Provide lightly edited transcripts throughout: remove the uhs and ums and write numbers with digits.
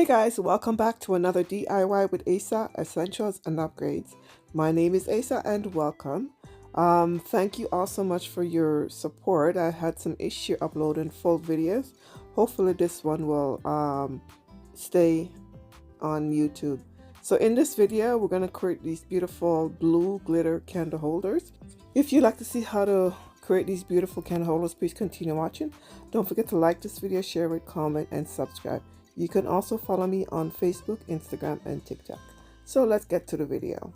Guys, welcome back to another DIY with Asa Essentials and Upgrades. My name is Asa and welcome. Thank you all so much for your support. I had some issue uploading full videos. Hopefully this one will stay on YouTube. So in this video, we're going to create these beautiful blue glitter candle holders. If you'd like to see how to create these beautiful candle holders, please continue watching. Don't forget to like this video, share it, comment, and subscribe. You can also follow me on Facebook, Instagram, and TikTok. So let's get to the video.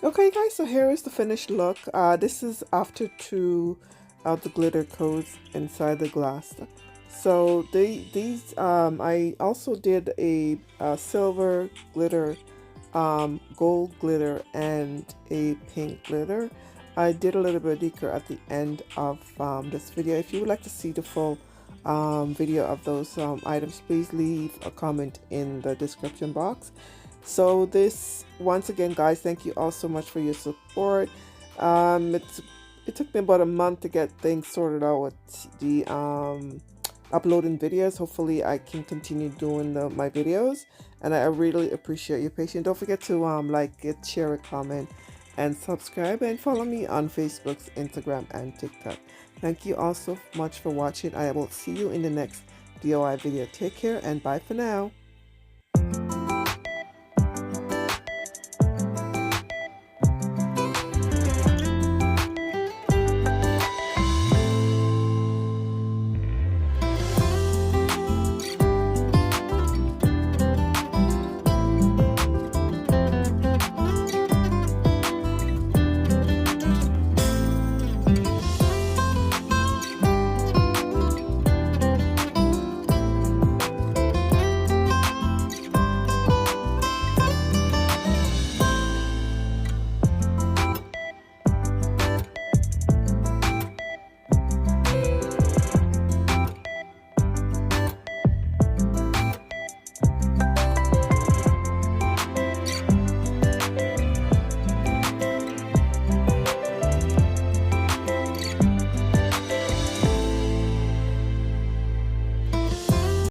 Okay guys, so here is the finished look. This is after two of the glitter coats inside the glass. So these I also did a silver glitter, gold glitter, and a pink glitter. I did a little bit of decor at the end of this video. If you would like to see the full video of those items, please leave a comment in the description box. So this, once again guys, thank you all so much for your support. It took me about a month to get things sorted out with the uploading videos. Hopefully I can continue doing my videos, and I really appreciate your patience. Don't forget to like it, share it, comment, and subscribe, and follow me on Facebook, Instagram, and TikTok. Thank you all so much for watching. I will see you in the next DIY video. Take care and bye for now.